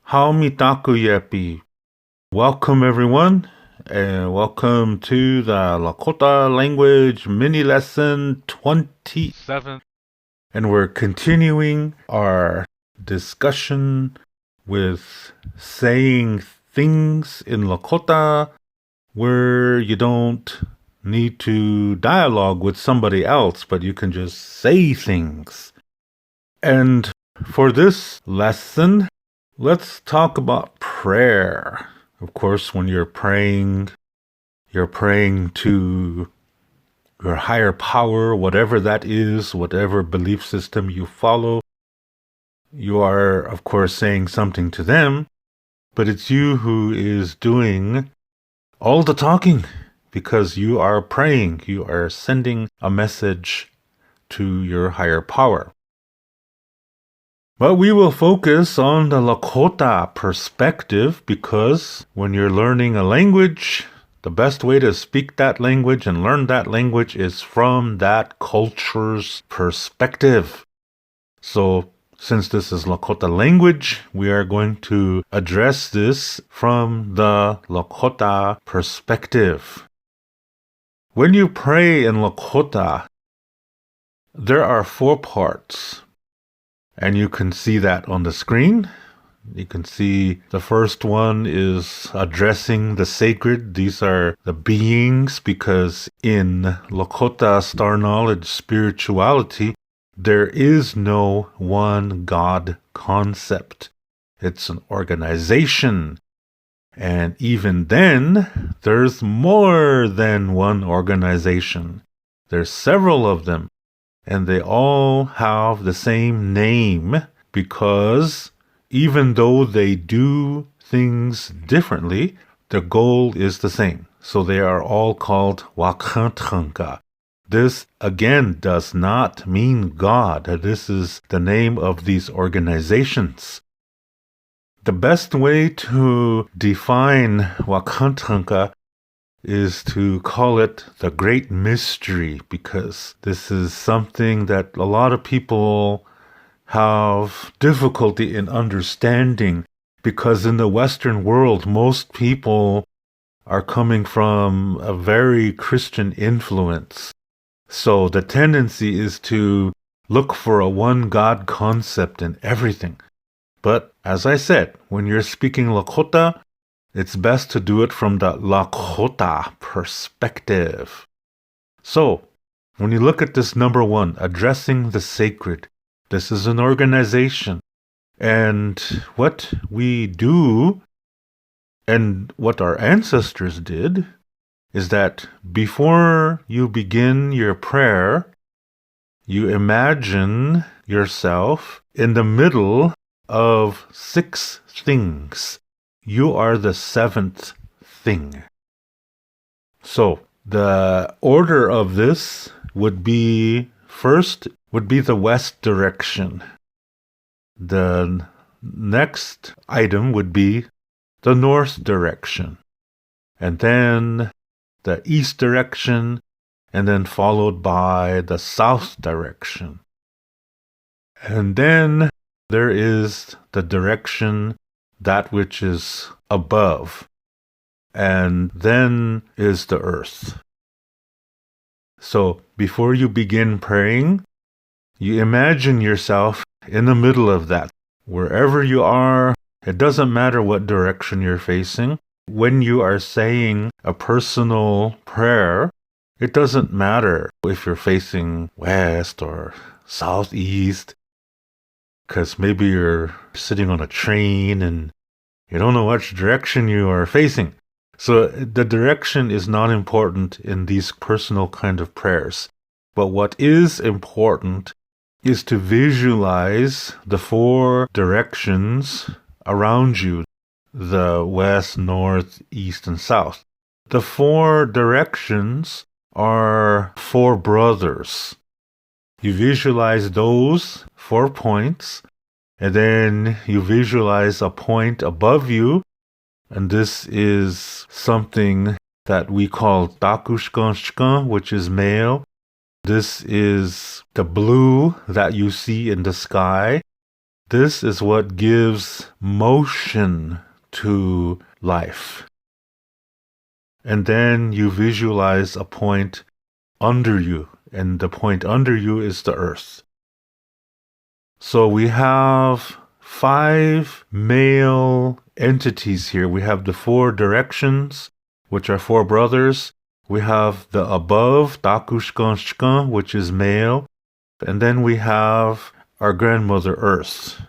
Untitled. Welcome everyone, and welcome to the Lakota language mini lesson 27. And we're continuing our discussion with saying things in Lakota where you don't need to dialogue with somebody else, but you can just say things. And for this lesson, let's talk about prayer. Of course, when you're praying to your higher power, whatever that is, whatever belief system you follow. You are, of course, saying something to them, but it's you who is doing all the talking because you are praying. You are sending a message to your higher power. But we will focus on the Lakota perspective because when you're learning a language, the best way to speak that language and learn that language is from that culture's perspective. So, since this is Lakota language, we are going to address this from the Lakota perspective. When you pray in Lakota, there are 4 parts. And you can see that on the screen. You can see the first one is addressing the sacred. These are the beings, because in Lakota Star Knowledge spirituality, there is no one God concept. It's an organization. And even then, there's more than one organization. There's several of them. And they all have the same name because even though they do things differently, the goal is the same. So they are all called Waceunkiyapikte. This, again, does not mean God. This is the name of these organizations. The best way to define Waceunkiyapikte is to call it the Great Mystery, because this is something that a lot of people have difficulty in understanding, because in the Western world, most people are coming from a very Christian influence. So the tendency is to look for a one God concept in everything. But as I said, when you're speaking Lakota, it's best to do it from the Lakota perspective. So, when you look at this number 1, addressing the sacred, this is an organization. And what we do, and what our ancestors did, is that before you begin your prayer, you imagine yourself in the middle of 6 things. You are the 7th thing. So, the order of this would be, first would be the west direction. The next item would be the north direction. And then the east direction, and then followed by the south direction. And then there is the direction that which is above, and then is the earth. So before you begin praying, you imagine yourself in the middle of that. Wherever you are, it doesn't matter what direction you're facing. When you are saying a personal prayer, it doesn't matter if you're facing west or southeast, because maybe you're sitting on a train and you don't know which direction you are facing. So the direction is not important in these personal kind of prayers. But what is important is to visualize the 4 directions around you, the west, north, east, and south. The 4 directions are 4 brothers. You visualize those 4 points, and then you visualize a point above you, and this is something that we call Takushkanshkan, which is male. This is the blue that you see in the sky. This is what gives motion to life. And then you visualize a point under you, and the point under you is the earth. So we have 5 male entities here. We have the 4 directions, which are 4 brothers. We have the above, Takushkanshkan, which is male. And then we have our grandmother Earth.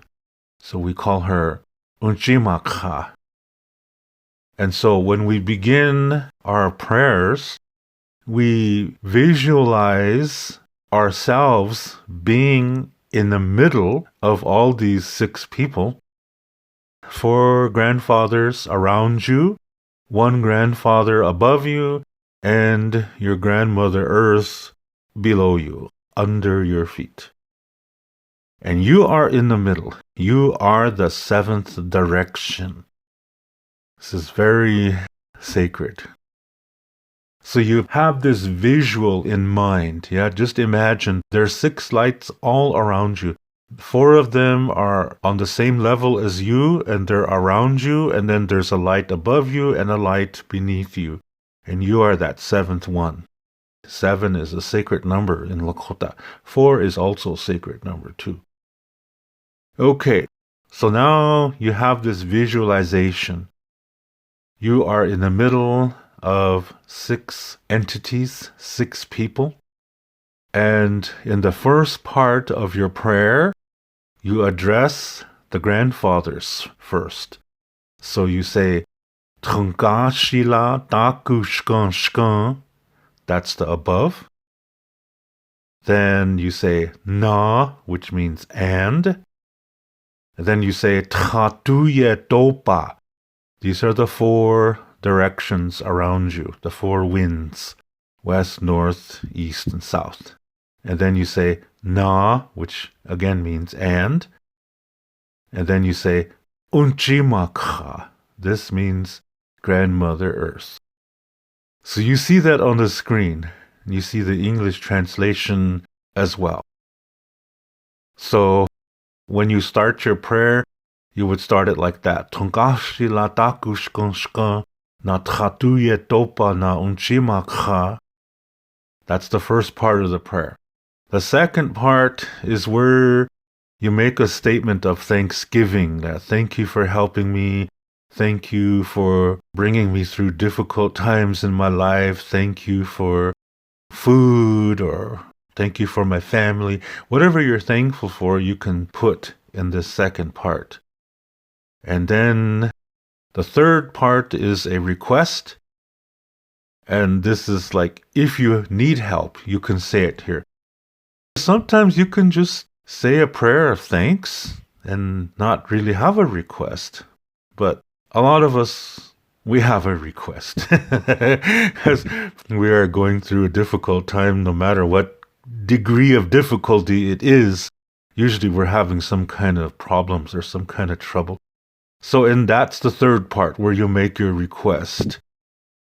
So we call her Ushimala. And so when we begin our prayers, we visualize ourselves being in the middle of all these 6 people. 4 grandfathers around you, 1 grandfather above you, and your grandmother Earth below you, under your feet. And you are in the middle. You are the 7th direction. This is very sacred. So you have this visual in mind. Yeah, just imagine there's 6 lights all around you. 4 of them are on the same level as you, and they're around you, and then there's a light above you and a light beneath you. And you are that 7th one. 7 is a sacred number in Lakota. 4 is also a sacred number too. Okay, so now you have this visualization. You are in the middle of 6 entities, 6 people. And in the first part of your prayer, you address the grandfathers first. So you say, Tungashila Takushkanshkan, that's the above. Then you say na, which means and. Then you say Tatuye Topa. These are the 4 directions around you, the 4 winds, west, north, east, and south. And then you say na, which again means and. And then you say Ushimala. This means grandmother Earth. So you see that on the screen. You see the English translation as well. So when you start your prayer, you would start it like that. Tungashila takushkonshka na tchatuye topa na Ushimala. That's the first part of the prayer. The second part is where you make a statement of thanksgiving. That thank you for helping me. Thank you for bringing me through difficult times in my life. Thank you for food, or thank you for my family. Whatever you're thankful for, you can put in this second part. And then the third part is a request. And this is like, if you need help, you can say it here. Sometimes you can just say a prayer of thanks and not really have a request. But a lot of us, we have a request. As we are going through a difficult time, no matter what degree of difficulty it is, usually we're having some kind of problems or some kind of trouble. So, and that's the third part where you make your request.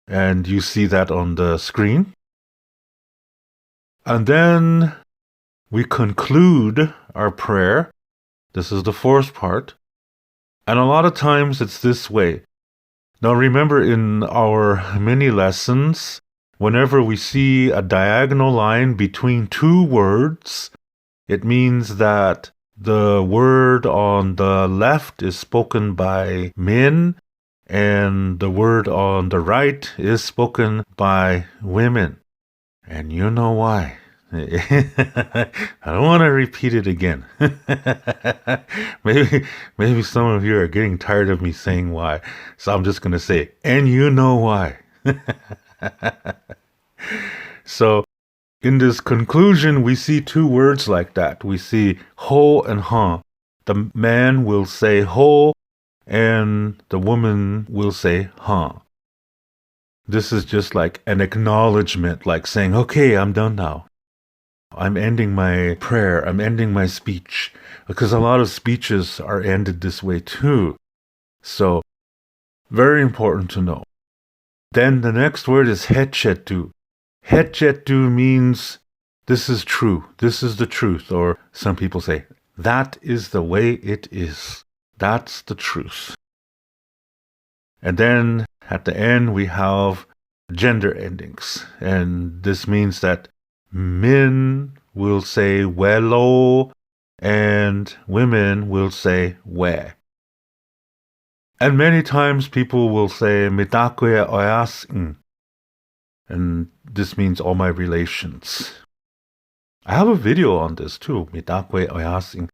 And you see that on the screen. And then we conclude our prayer. This is the fourth part. And a lot of times it's this way. Now remember, in our mini lessons, whenever we see a diagonal line between 2 words, it means that the word on the left is spoken by men and the word on the right is spoken by women. And you know why. I don't want to repeat it again. Maybe some of you are getting tired of me saying why. So I'm just going to say, and you know why. So in this conclusion, we see 2 words like that. We see ho and ha. The man will say ho and the woman will say ha. This is just like an acknowledgement, like saying, okay, I'm done now. I'm ending my prayer. I'm ending my speech. Because a lot of speeches are ended this way too. So, very important to know. Then the next word is hechetu. Hechetu means this is true. This is the truth. Or some people say, That is the way it is. That's the truth. And then at the end, we have gender endings. And this means that men will say welo and women will say we. And many times people will say mitakwe oyasin. And this means all my relations. I have a video on this too, mitakwe oyasin.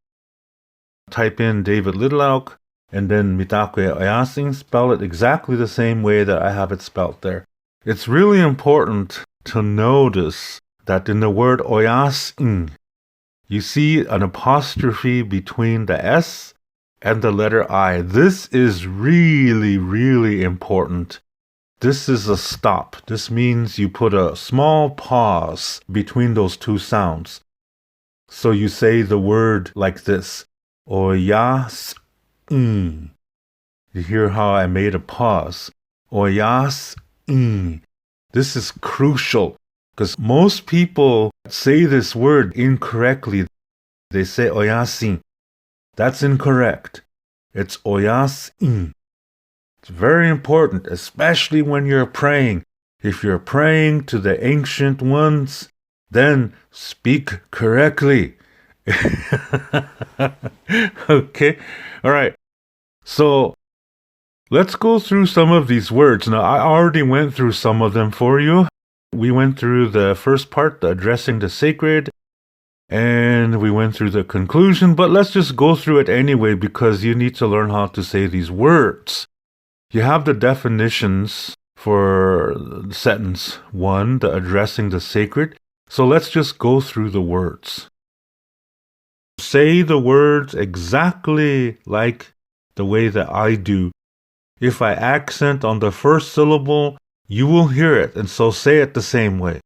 Type in David Little and then mitakwe oyasin, spell it exactly the same way that I have it spelled there. It's really important to notice that in the word oyasin, you see an apostrophe between the S and the letter I. This is really, really important. This is a stop. This means you put a small pause between those two sounds. So you say the word like this. Oyas. You hear how I made a pause. Oyas. This is crucial because most people say this word incorrectly. They say oyasin. That's incorrect. It's oyasin. It's very important, especially when you're praying. If you're praying to the ancient ones, then speak correctly. Okay? All right. So let's go through some of these words. Now, I already went through some of them for you. We went through the first part, the addressing the sacred, and we went through the conclusion, but let's just go through it anyway because you need to learn how to say these words. You have the definitions for sentence 1, the addressing the sacred. So let's just go through the words. Say the words exactly like the way that I do. If I accent on the first syllable, you will hear it, and so say it the same way.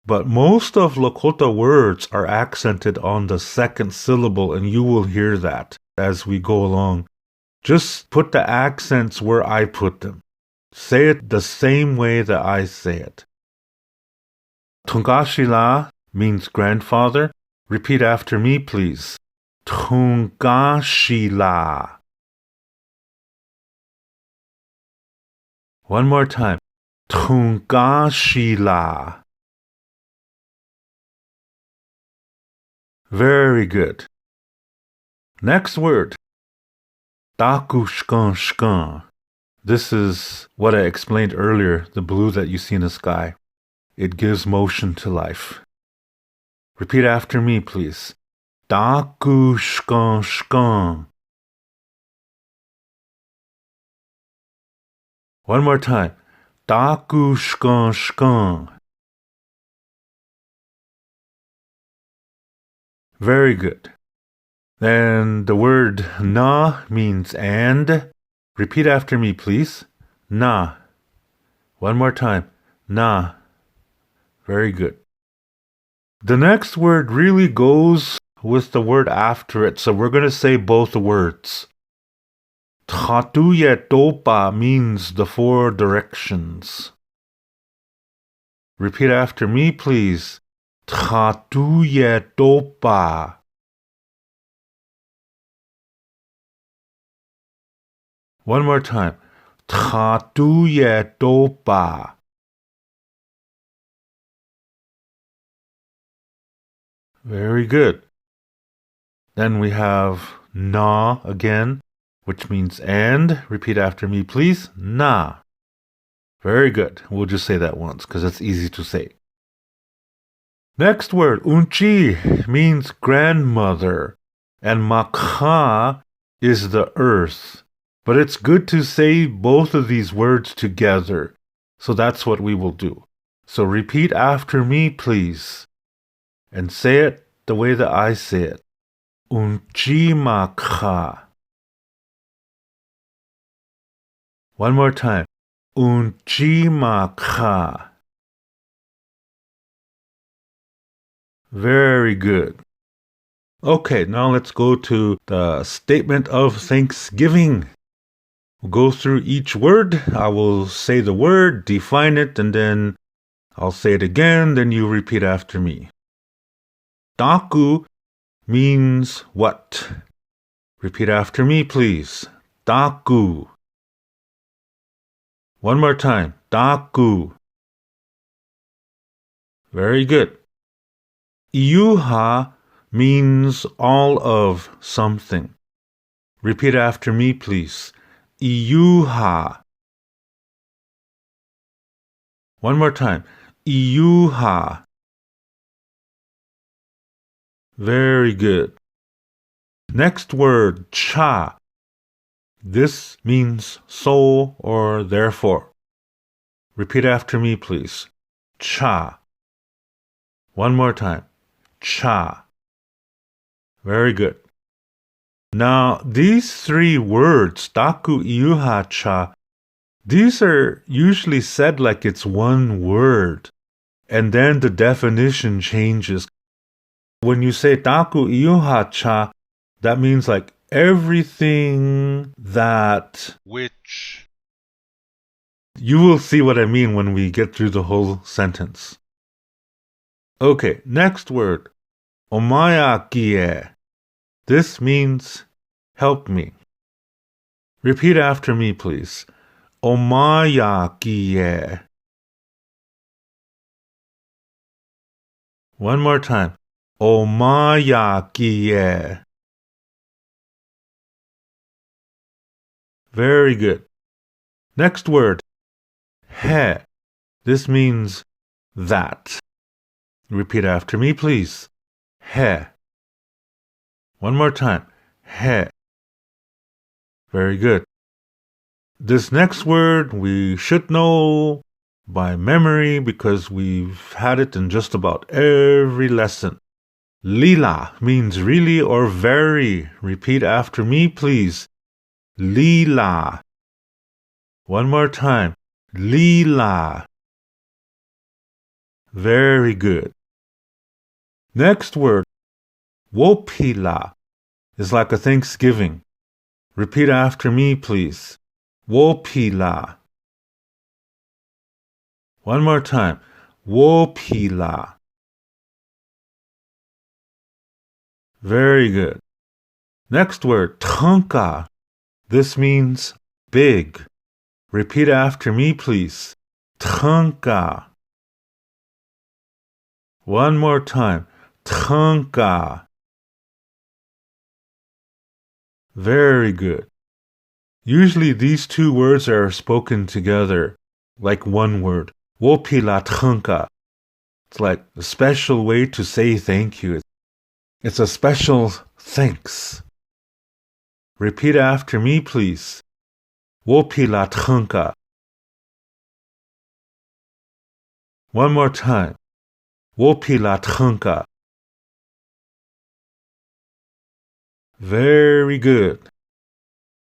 But most of Lakota words are accented on the second syllable, and you will hear that as we go along. Just put the accents where I put them. Say it the same way that I say it. Tungashila means grandfather. Repeat after me, please. Tungashila. One more time. Tungashila. Very good. Next word. Dakushkan. This is what I explained earlier, the blue that you see in the sky. It gives motion to life. Repeat after me, please. Dakushkan. One more time. Dakushkan. Very good. Then the word na means and. Repeat after me, please. Na. One more time. Na. Very good. The next word really goes with the word after it, so we're going to say both words. Tatuye means the 4 directions. Repeat after me, please. Tatuye. One more time. Tatuye. Very good. Then we have na again, which means and. Repeat after me, please. Na. Very good. We'll just say that once because it's easy to say. Next word, unchi, means grandmother, and makha is the earth. But it's good to say both of these words together. So that's what we will do. So repeat after me, please. And say it the way that I say it. Ushimala. One more time. Ushimala. Very good. Okay, now let's go to the statement of thanksgiving. We'll go through each word. I will say the word, define it, and then I'll say it again, then you repeat after me. Daku means what? Repeat after me, please. Taku. One more time. Taku. Very good. Iyuha means all of something. Repeat after me, please. Iyuha. One more time. Iyuha. Very good. Next word, cha. This means so or therefore. Repeat after me, please. Cha. One more time. Cha. Very good. Now, these three words, taku, iyuha, cha, these are usually said like it's one word, and then the definition changes. When you say taku, iyuha, cha, that means like everything that... Which... You will see what I mean when we get through the whole sentence. Okay, next word. Omayakie. This means help me. Repeat after me, please. Omayakie. One more time. Omayakie. Very good. Next word. He. This means that. Repeat after me, please. He. One more time. He. Very good. This next word we should know by memory because we've had it in just about every lesson. Lila means really or very. Repeat after me, please. Lila. One more time. Lila. Very good. Next word, wopila, is like a Thanksgiving. Repeat after me, please. Wopila. One more time. Wopila. Very good. Next word, tanka. This means big. Repeat after me, please. Tanka. One more time. Tanka. Very good. Usually these two words are spoken together, like one word. Wopila tanka. It's like a special way to say thank you. It's a special thanks. Repeat after me, please. Wopila tanka. One more time. Wopila tanka. Very good.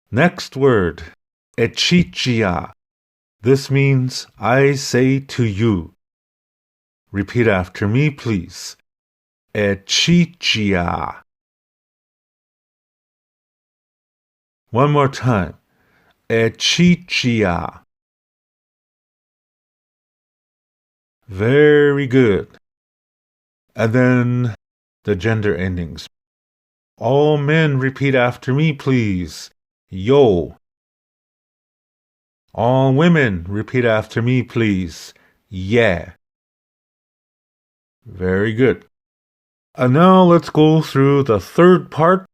Next word, echichia. This means I say to you. Repeat after me, please. Echichia. One more time. Echichia. Very good. And then the gender endings. All men repeat after me, please. Yo. All women repeat after me, please. Yeah. Very good. And now let's go through the third part,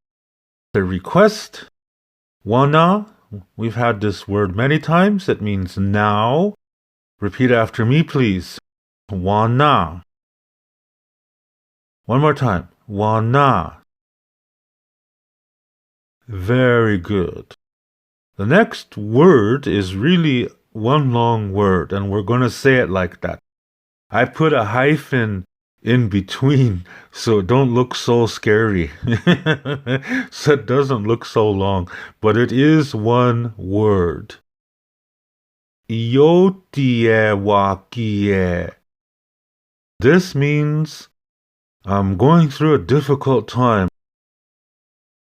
the request. Wana. We've had this word many times. It means now. Repeat after me, please. Wana. One more time. Wana. Very good. The next word is really one long word, and we're going to say it like that. I put a hyphen in between, so it don't look so scary. So it doesn't look so long, but it is one word. Iotie. This means I'm going through a difficult time.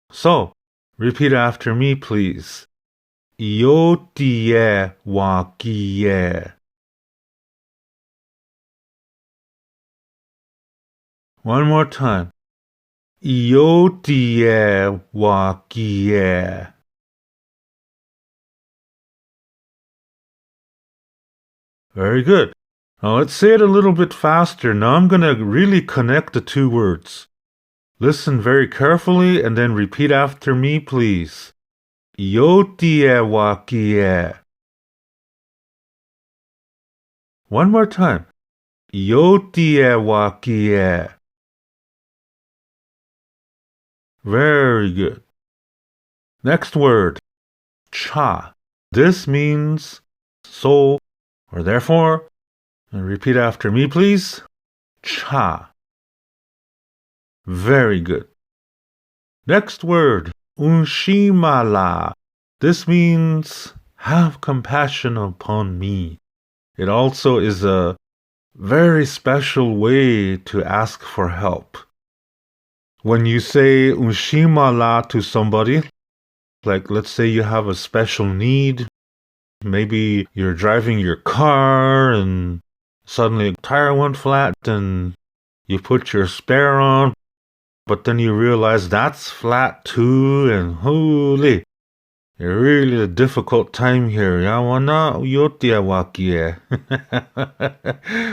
So, repeat after me, please. Iotie. One more time. Itazipco-Sicangu. Very good. Now let's say it a little bit faster. Now I'm going to really connect the two words. Listen very carefully and then repeat after me, please. Itazipco-Sicangu. One more time. Itazipco-Sicangu. Very good. Next word. Cha. This means so or therefore. And repeat after me, please. Cha. Very good. Next word. Ushimala. This means have compassion upon me. It also is a very special way to ask for help. When you say Ushimala to somebody, like let's say you have a special need, maybe you're driving your car and suddenly a tire went flat and you put your spare on, but then you realize that's flat too, and holy, you're really a difficult time here.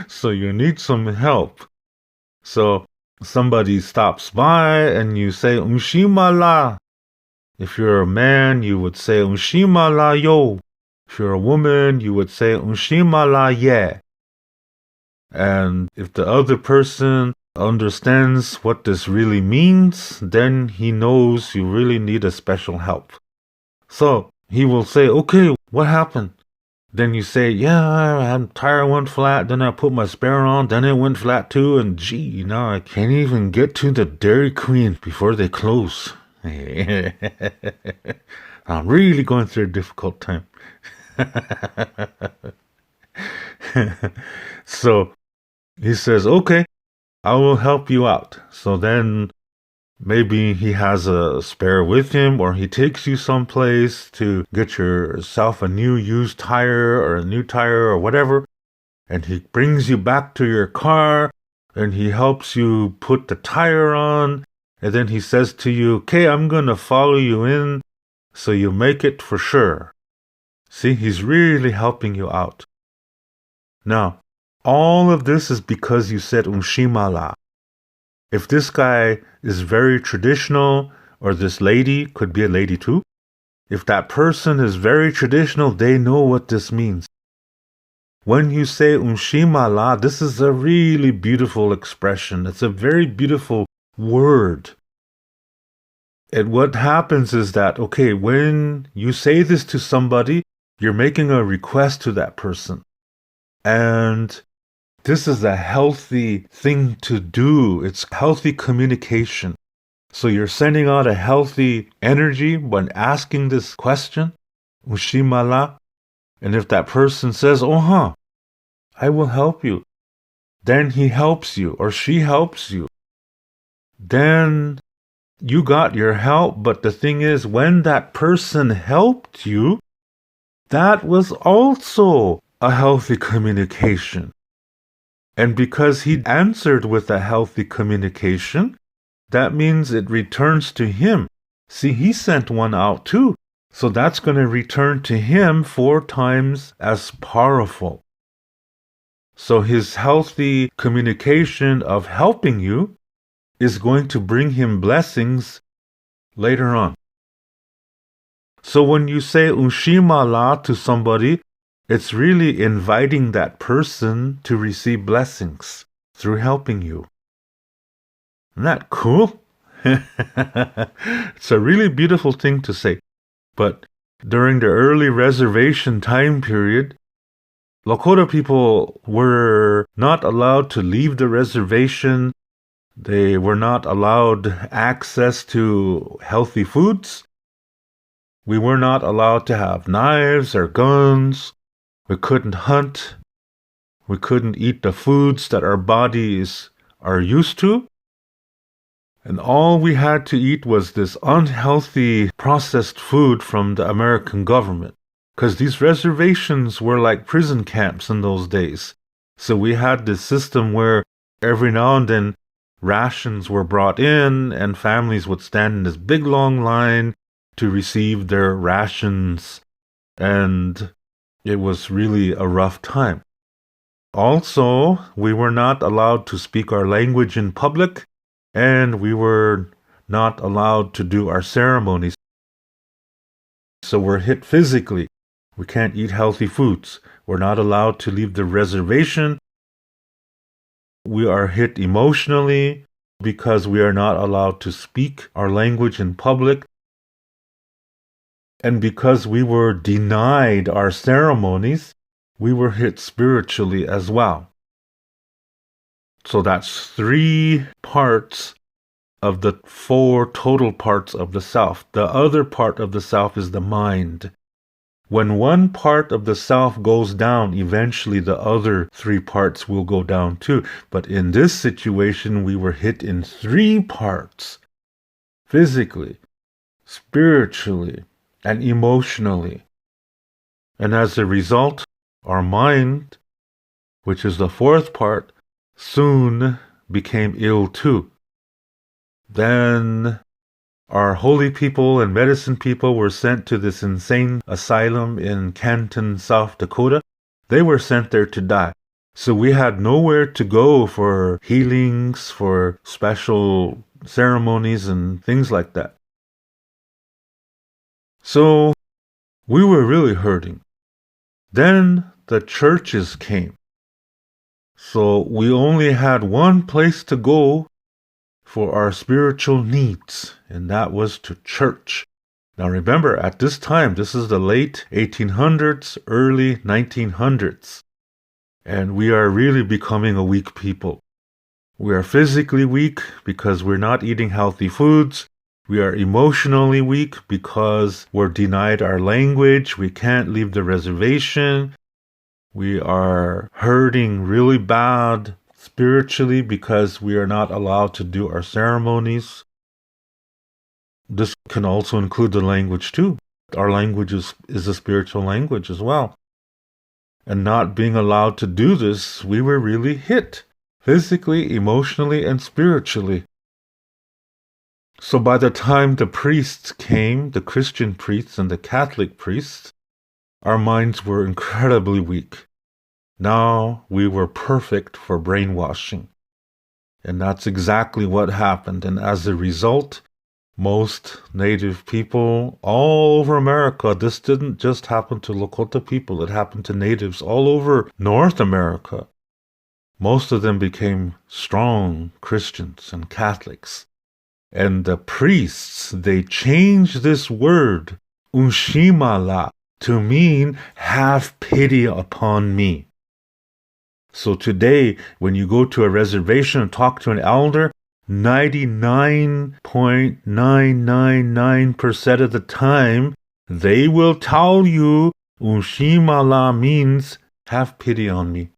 So you need some help. So somebody stops by and you say Ushimala. If you're a man, you would say Ushimala yo. If you're a woman, you would say Ushimala ye. And if the other person understands what this really means, then he knows you really need a special help. So he will say, okay, what happened? Then you say, yeah, my tire went flat, then I put my spare on, then it went flat too, and gee, now I can't even get to the Dairy Queen before they close. I'm really going through a difficult time. So he says, okay, I will help you out. So then maybe he has a spare with him, or he takes you someplace to get yourself a new used tire or a new tire or whatever, and he brings you back to your car and he helps you put the tire on, and then he says to you, okay, I'm going to follow you in so you make it for sure. See, he's really helping you out. Now, all of this is because you said Ushimala. If this guy is very traditional, or this lady, could be a lady too, if that person is very traditional, they know what this means. When you say Ushimala, this is a really beautiful expression. It's a very beautiful word. And what happens is that, okay, when you say this to somebody, you're making a request to that person. And this is a healthy thing to do. It's healthy communication. So you're sending out a healthy energy when asking this question, Ushimala. And if that person says, I will help you, then he helps you or she helps you. Then you got your help. But the thing is, when that person helped you, that was also a healthy communication. And because he answered with a healthy communication, that means it returns to him. See, he sent one out too. So that's going to return to him 4 times as powerful. So his healthy communication of helping you is going to bring him blessings later on. So when you say Ushimala to somebody, it's really inviting that person to receive blessings through helping you. Isn't that cool? It's a really beautiful thing to say. But during the early reservation time period, Lakota people were not allowed to leave the reservation. They were not allowed access to healthy foods. We were not allowed to have knives or guns. We couldn't hunt. We couldn't eat the foods that our bodies are used to. And all we had to eat was this unhealthy processed food from the American government. Because these reservations were like prison camps in those days. So we had this system where every now and then rations were brought in, and families would stand in this big long line to receive their rations, and it was really a rough time. Also, we were not allowed to speak our language in public, and we were not allowed to do our ceremonies. So we're hit physically. We can't eat healthy foods. We're not allowed to leave the reservation. We are hit emotionally because we are not allowed to speak our language in public. And because we were denied our ceremonies, we were hit spiritually as well. So that's 3 parts of the 4 total parts of the self. The other part of the self is the mind. When one part of the self goes down, eventually the other 3 parts will go down too. But in this situation, we were hit in 3 parts: physically, spiritually, and emotionally. And as a result, our mind, which is the 4th part, soon became ill too. Then our holy people and medicine people were sent to this insane asylum in Canton, South Dakota. They were sent there to die. So we had nowhere to go for healings, for special ceremonies and things like that. So we were really hurting. Then the churches came. So we only had one place to go for our spiritual needs, and that was to church. Now remember, at this time, this is the late 1800s, early 1900s, and we are really becoming a weak people. We are physically weak because we're not eating healthy foods. We are emotionally weak because we're denied our language. We can't leave the reservation. We are hurting really bad spiritually because we are not allowed to do our ceremonies. This can also include the language too. Our language is a spiritual language as well. And not being allowed to do this, we were really hit physically, emotionally, and spiritually. So by the time the priests came, the Christian priests and the Catholic priests, our minds were incredibly weak. Now we were perfect for brainwashing. And that's exactly what happened. And as a result, most Native people all over America, this didn't just happen to Lakota people, it happened to Natives all over North America. Most of them became strong Christians and Catholics. And the priests, they changed this word, Ushimala, to mean, have pity upon me. So today, when you go to a reservation and talk to an elder, 99.999% of the time, they will tell you, Ushimala means, have pity on me.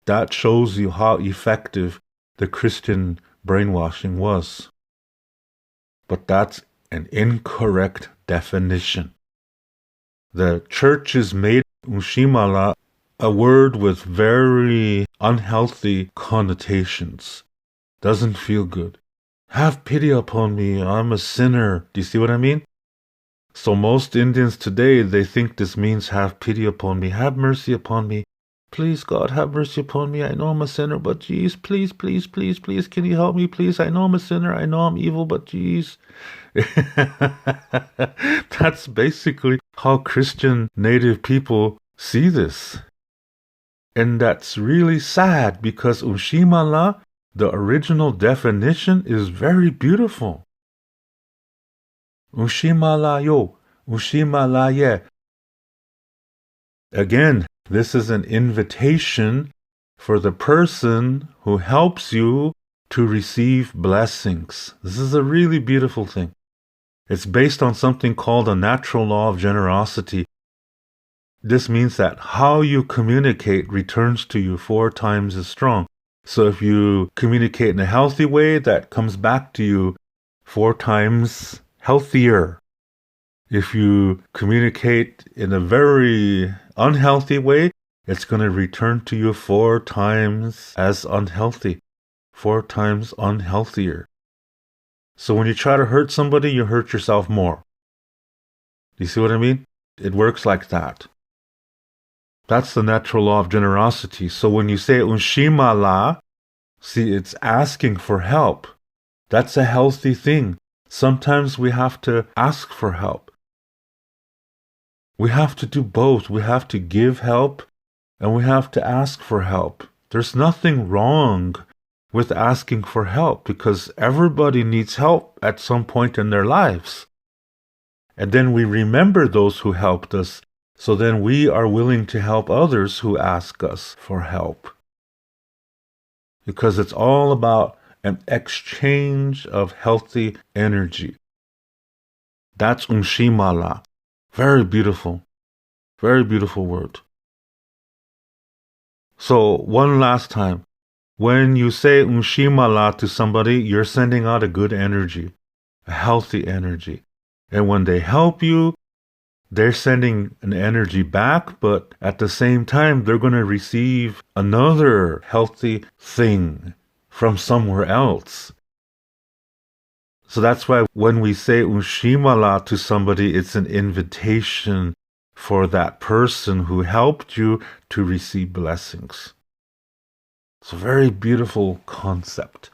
That shows you how effective the Christian brainwashing was. But that's an incorrect definition. The churches made Ushimala a word with very unhealthy connotations. Doesn't feel good. Have pity upon me, I'm a sinner. Do you see what I mean? So most Indians today, they think this means have pity upon me, have mercy upon me. Please, God, have mercy upon me. I know I'm a sinner, but geez, please, please, please, please, can you help me, please? I know I'm a sinner. I know I'm evil, but geez. That's basically how Christian Native people see this. And that's really sad because Ushimala, the original definition, is very beautiful. Ushimala yo, Ushimala ye. Again, this is an invitation for the person who helps you to receive blessings. This is a really beautiful thing. It's based on something called a natural law of generosity. This means that how you communicate returns to you 4 times as strong. So if you communicate in a healthy way, that comes back to you 4 times healthier. If you communicate in a very unhealthy way, it's going to return to you 4 times as unhealthy. 4 times unhealthier. So when you try to hurt somebody, you hurt yourself more. You see what I mean? It works like that. That's the natural law of generosity. So when you say Ushimala, see, it's asking for help. That's a healthy thing. Sometimes we have to ask for help. We have to do both. We have to give help and we have to ask for help. There's nothing wrong with asking for help because everybody needs help at some point in their lives. And then we remember those who helped us, so then we are willing to help others who ask us for help. Because it's all about an exchange of healthy energy. That's Ushimala. Very beautiful. Very beautiful word. So, one last time. When you say Ushimala to somebody, you're sending out a good energy, a healthy energy. And when they help you, they're sending an energy back, but at the same time, they're going to receive another healthy thing from somewhere else. So that's why when we say Ushimala to somebody, it's an invitation for that person who helped you to receive blessings. It's a very beautiful concept.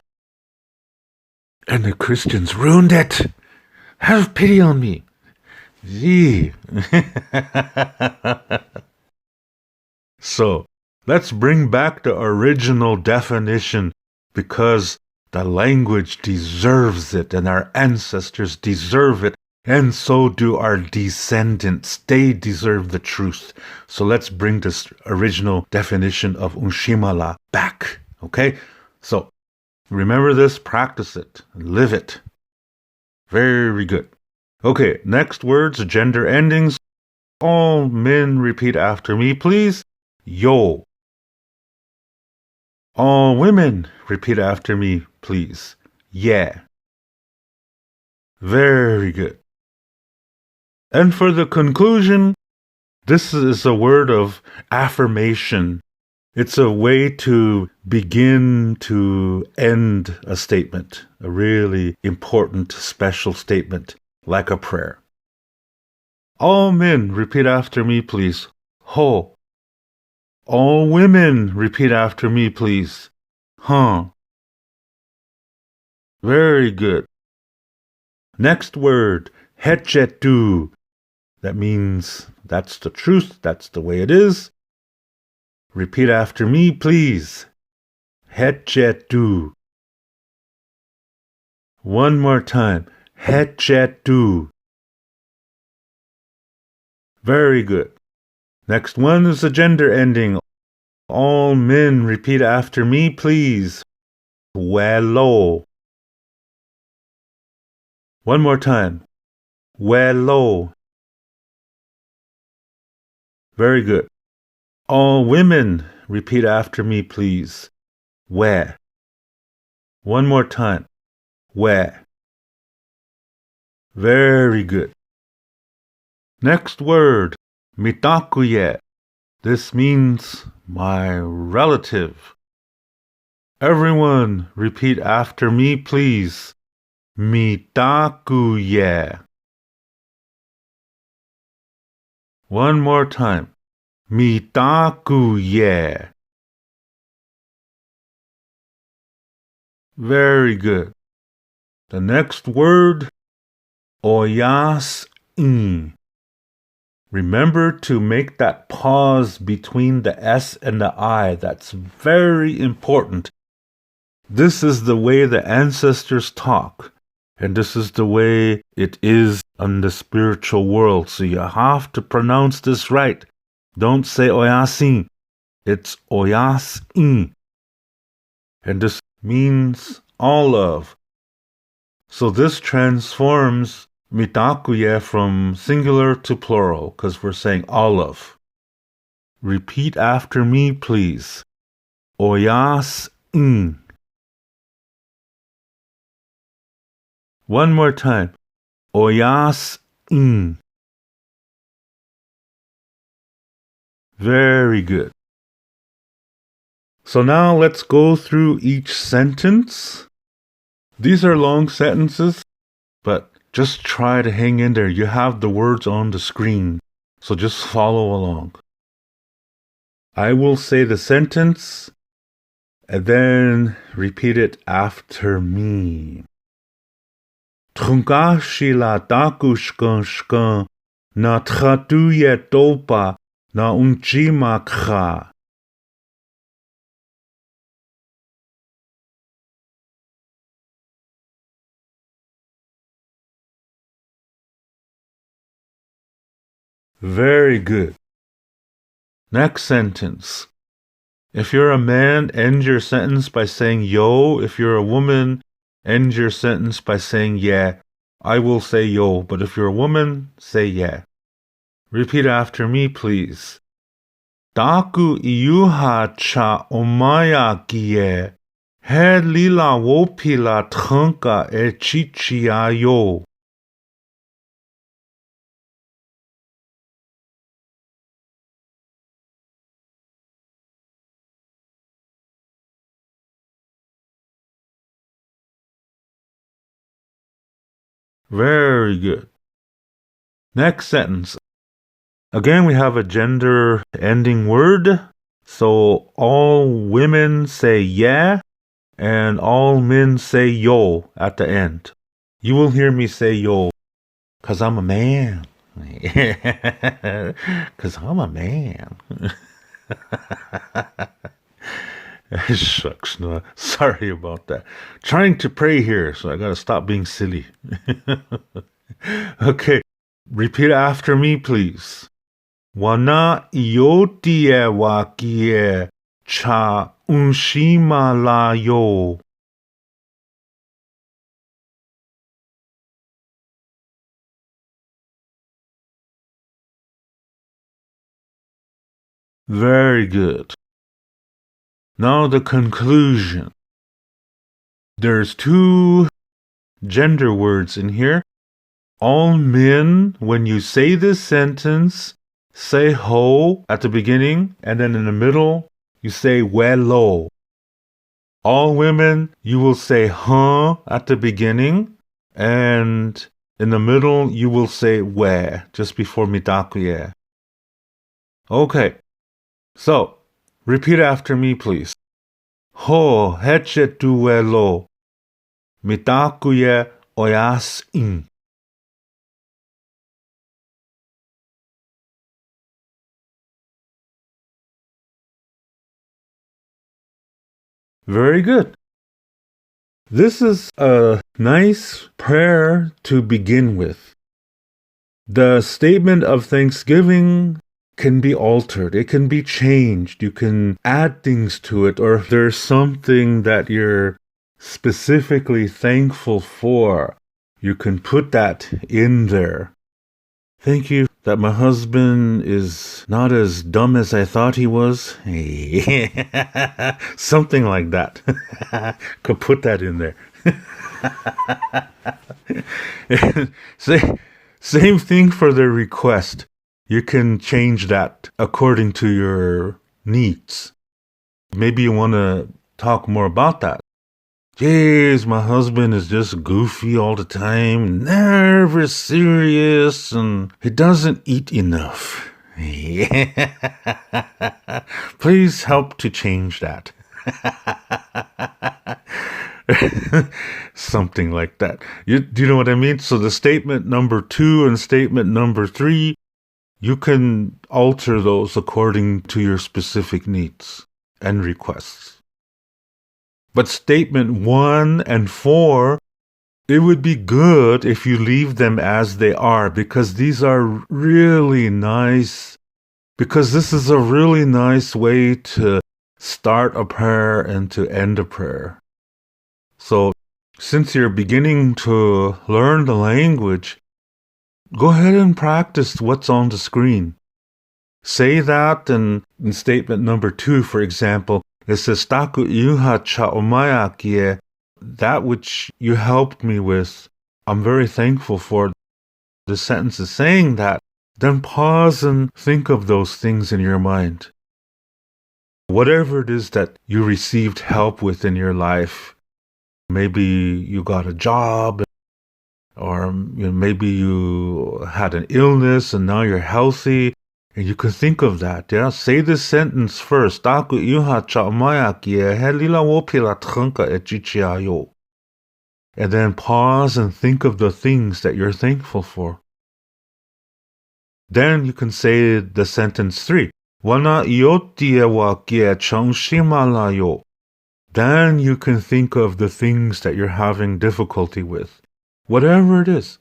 And the Christians ruined it. Have pity on me. Gee. So, let's bring back the original definition because the language deserves it and our ancestors deserve it and so do our descendants. They deserve the truth. So let's bring this original definition of Ushimala back. Okay? So, remember this, practice it, live it. Very good. Okay, next words, gender endings. All men repeat after me, please. Yo. All women repeat after me, please. Yeah. Very good. And for the conclusion, this is a word of affirmation. It's a way to begin to end a statement, a really important, special statement, like a prayer. All men, repeat after me, please. Ho. All women, repeat after me, please. Huh. Very good. Next word, hechetu. That means that's the truth, that's the way it is. Repeat after me, please. Hechetu. One more time. Hechetu. Very good. Next one is a gender ending. All men repeat after me, please. Welo. One more time. Welo. Very good. All women repeat after me, please. We. One more time. We. Very good. Next word. Mitakuye. This means my relative. Everyone repeat after me, please. Mitakuye. One more time. Mitakuye. Very good. The next word, oyas-in. Remember to make that pause between the S and the I. That's very important. This is the way the ancestors talk. And this is the way it is in the spiritual world. So you have to pronounce this right. Don't say oyasin. It's oyas-in. And this means all of. So this transforms mitakuye from singular to plural because we're saying all of. Repeat after me, please. Oyas-in. One more time. Oyas-in. Very good. So now let's go through each sentence. These are long sentences, but just try to hang in there. You have the words on the screen, so just follow along. I will say the sentence, and then repeat it after me. Trunkashila dakushkan na tratuye topa na Ushimala. Very good. Next sentence. If you're a man, end your sentence by saying yo. If you're a woman, end your sentence by saying yeah. I will say yo, but if you're a woman, say yeah. Repeat after me, please. Daku iuha cha omaya gie. He lila wopila trunka e chichia yo. Very good. Next sentence. Again, we have a gender ending word. So all women say yeah, and all men say yo at the end. You will hear me say yo, because I'm a man. Because I'm a man. Shucks, no. Sorry about that. Trying to pray here, so I gotta stop being silly. Okay, repeat after me, please. Wana iotie wakie cha Ushimala yo. Very good. Now the conclusion. There's two gender words in here. All men, when you say this sentence, say ho at the beginning, and then in the middle, you say welo. All women, you will say huh at the beginning, and in the middle, you will say we, just before mitakuye. Okay, so repeat after me, please. Ho heche tuwelo, mitakuye oyas in. Very good. This is a nice prayer to begin with. The statement of thanksgiving can be altered. It can be changed. You can add things to it, or if there's something that you're specifically thankful for, you can put that in there. Thank you that my husband is not as dumb as I thought he was. Something like that. Could put that in there. Same thing for the request. You can change that according to your needs. Maybe you want to talk more about that. Jeez, my husband is just goofy all the time, never serious, and he doesn't eat enough. Please help to change that. Something like that. Do you know what I mean? So the statement number 2 and statement number 3, you can alter those according to your specific needs and requests. But statement 1 and 4, it would be good if you leave them as they are, because these are really nice, because this is a really nice way to start a prayer and to end a prayer. So since you're beginning to learn the language, go ahead and practice what's on the screen. Say that, and in statement number 2, for example, it says, Taku iuha cha omaya kie, that which you helped me with, I'm very thankful for. The sentence is saying that. Then pause and think of those things in your mind. Whatever it is that you received help with in your life, maybe you got a job, or maybe you had an illness and now you're healthy, and you can think of that. Yeah, say this sentence first. And then pause and think of the things that you're thankful for. Then you can say the sentence 3. Then you can think of the things that you're having difficulty with. Whatever it is.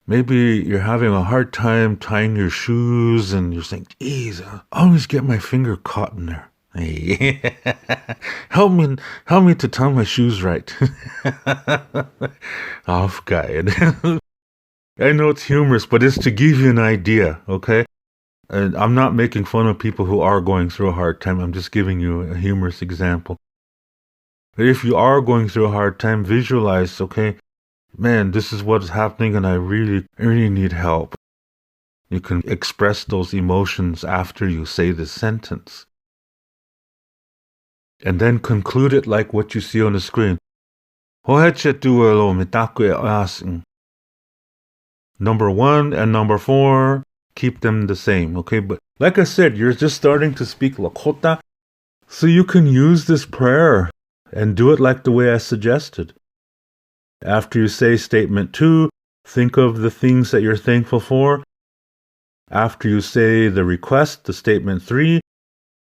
Maybe you're having a hard time tying your shoes and you're saying, geez, I always get my finger caught in there. Hey, help me to tie my shoes right. Off guide. I know it's humorous, but it's to give you an idea, okay? And I'm not making fun of people who are going through a hard time. I'm just giving you a humorous example. If you are going through a hard time, visualize, okay, man, this is what's happening and I really need help. You can express those emotions after you say this sentence. And then conclude it like what you see on the screen. Number 1 and number 4, keep them the same, okay? But like I said, you're just starting to speak Lakota, so you can use this prayer and do it like the way I suggested. After you say statement 2, think of the things that you're thankful for. After you say the request, the statement 3,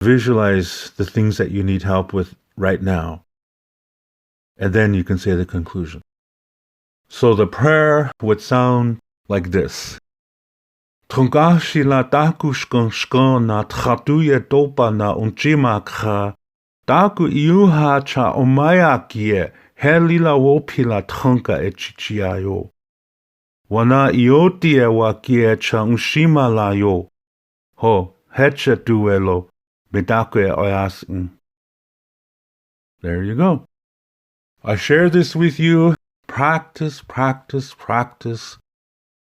visualize the things that you need help with right now. And then you can say the conclusion. So the prayer would sound like this. Tungashila takushkon na tchatuye topa na unchimakha taku iuha cha omayakie helila wopila trunka echichiayo. Wana iotie wakie cha Ushimala yo. Ho heche duelo bedakwe oyasin. There you go. I share this with you. Practice, practice, practice.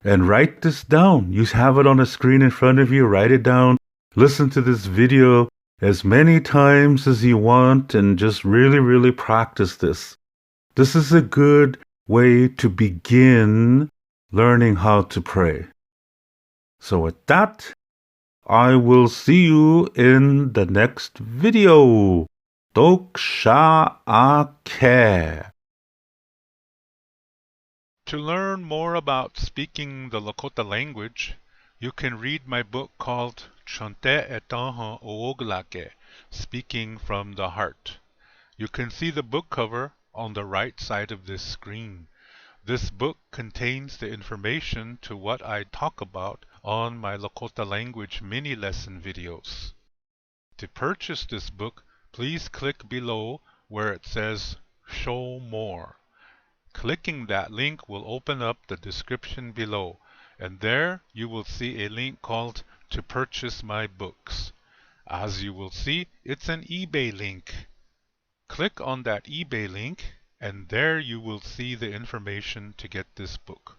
And write this down. You have it on a screen in front of you. Write it down. Listen to this video as many times as you want and just really practice this. This is a good way to begin learning how to pray. So with that, I will see you in the next video. Waceunkiyapikte. To learn more about speaking the Lakota language, you can read my book called Chante Etanha Ooglake, Speaking from the Heart. You can see the book cover on the right side of this screen. This book contains the information to what I talk about on my Lakota language mini lesson videos. To purchase this book, please click below where it says Show More. Clicking that link will open up the description below, and there you will see a link called To Purchase My Books. As you will see, it's an eBay link. Click on that eBay link, and there you will see the information to get this book.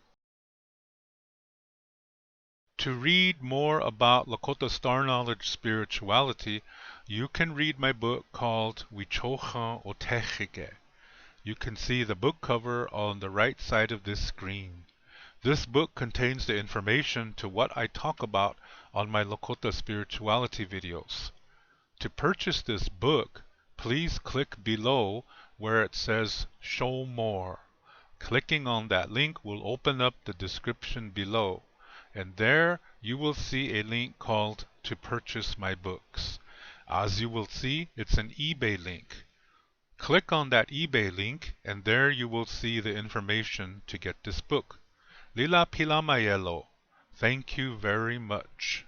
To read more about Lakota Star Knowledge spirituality, you can read my book called Waceunkiyapikte. You can see the book cover on the right side of this screen. This book contains the information to what I talk about on my Lakota spirituality videos. To purchase this book, please click below where it says Show More. Clicking on that link will open up the description below, and there you will see a link called To Purchase My Books. As you will see, it's an eBay link. Click on that eBay link, and there you will see the information to get this book. Lila Pilamayelo. Thank you very much.